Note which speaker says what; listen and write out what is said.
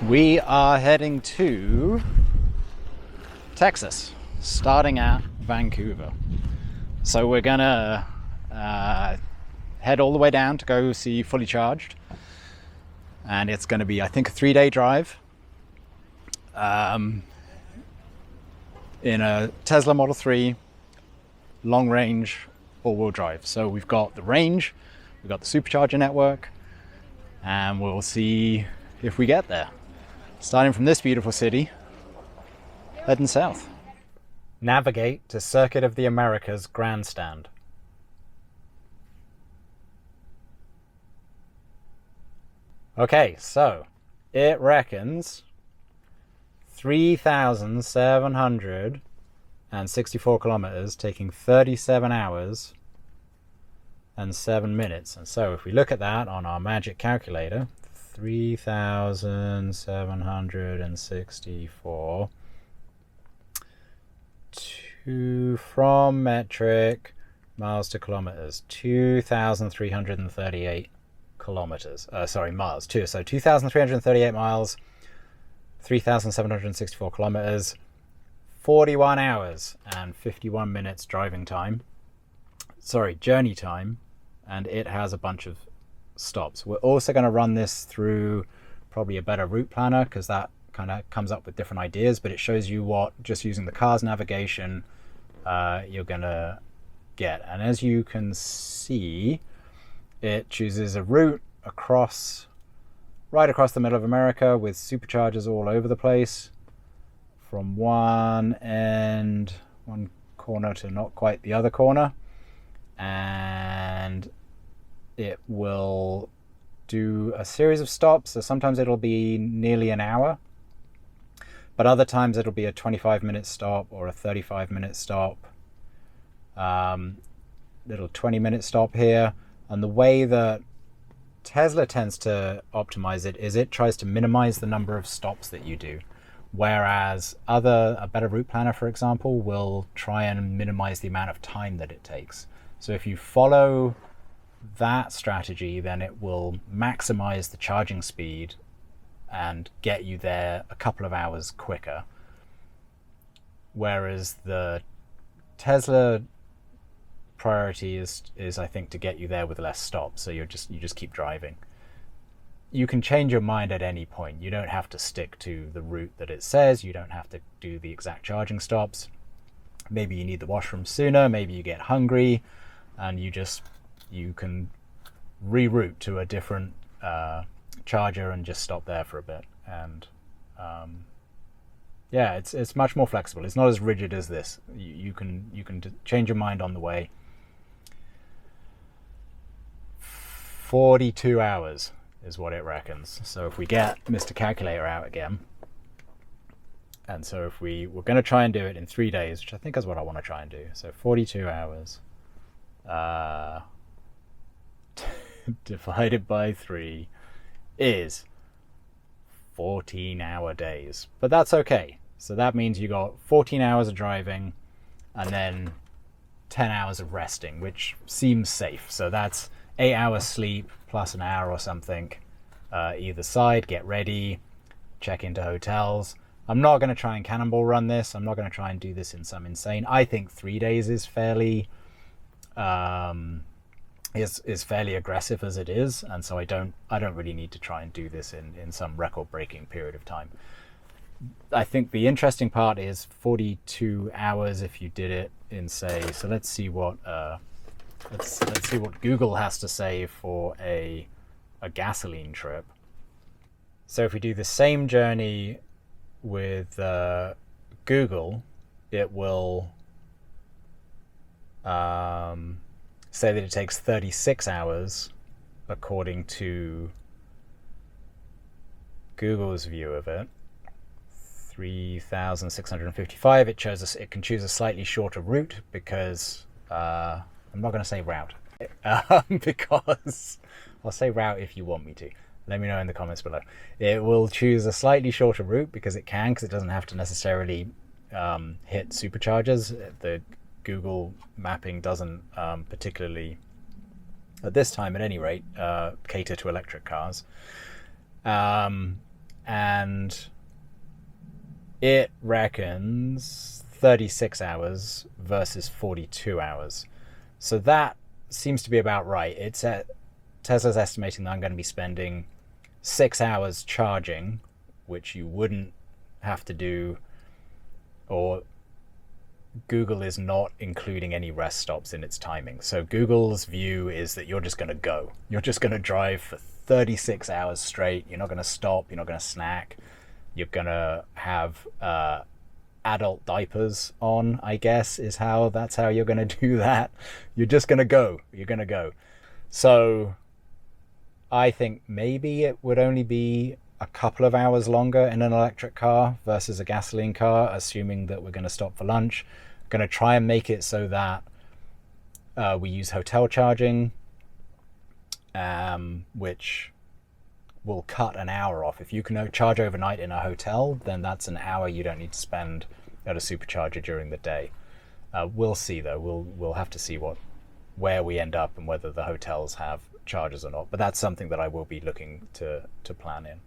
Speaker 1: We are heading to Texas, starting at Vancouver. So we're gonna head all the way down to go see Fully Charged, and it's going to be, I think, a 3-day drive in a Tesla Model 3 long range all-wheel drive. So we've got the range, we've got the supercharger network, and we'll see if we get there. Starting from this beautiful city, heading south. Navigate to Circuit of the Americas grandstand. Okay, so it reckons 3,764 kilometers, taking 37 hours and 7 minutes. And so if we look at that on our magic calculator, 3,764 from metric miles to kilometers, 2,338 kilometers. Miles. So 2,338 miles, 3,764 kilometers, 41 hours and 51 minutes journey time, and it has a bunch of stops. We're also going to run this through probably a better route planner, because that kind of comes up with different ideas, but it shows you what, just using the car's navigation, you're going to get. And as you can see, it chooses a route right across the middle of America with superchargers all over the place, from one corner to not quite the other corner. And it will do a series of stops. So sometimes it'll be nearly an hour, but other times it'll be a 25-minute stop or a 35-minute stop, little 20-minute stop here. And the way that Tesla tends to optimize it is it tries to minimize the number of stops that you do, whereas a better route planner, for example, will try and minimize the amount of time that it takes. So if you follow that strategy, then it will maximize the charging speed and get you there a couple of hours quicker. Whereas the Tesla priority is I think to get you there with less stops, so you just keep driving. You can change your mind at any point. You don't have to stick to the route that it says. You don't have to do the exact charging stops. Maybe you need the washroom sooner, maybe you get hungry, and you can reroute to a different charger and just stop there for a bit. And it's much more flexible. It's not as rigid as this. You can change your mind on the way. 42 hours is what it reckons. So if we get Mr. Calculator out again, and so if we're going to try and do it in 3 days, which I think is what I want to try and do. So 42 hours divided by 3 is 14-hour days. But that's okay. So that means you got 14 hours of driving and then 10 hours of resting, which seems safe. So that's 8 hours sleep plus an hour or something either side. Get ready, check into hotels. I'm not going to try and cannonball run this. I'm not going to try and do this in some insane. I think 3 days is fairly fairly aggressive as it is, and so I don't really need to try and do this in some record-breaking period of time. I think the interesting part is 42 hours if you did it in, say, so let's see what Google has to say for a gasoline trip. So if we do the same journey with Google, it will say that it takes 36 hours according to Google's view of it. 3,655. It can choose a slightly shorter route because I'm not going to say route because I'll say route if you want me to. Let me know in the comments below. It will choose a slightly shorter route because it doesn't have to necessarily hit superchargers. The Google mapping doesn't particularly, at this time at any rate, cater to electric cars. and it reckons 36 hours versus 42 hours. So that seems to be about right. Tesla's estimating that I'm going to be spending 6 hours charging, which you wouldn't have to do, or Google is not including any rest stops in its timing. So Google's view is that you're just going to go. You're just going to drive for 36 hours straight. You're not going to stop. You're not going to snack. You're going to have adult diapers on, I guess, that's how you're going to do that. You're just going to go. You're going to go. So I think maybe it would only be a couple of hours longer in an electric car versus a gasoline car, assuming that we're going to stop for lunch. Going to try and make it so that we use hotel charging, which will cut an hour off. If you can charge overnight in a hotel, then that's an hour you don't need to spend at a supercharger during the day. We'll see though. We'll have to see where we end up and whether the hotels have chargers or not. But that's something that I will be looking to plan in.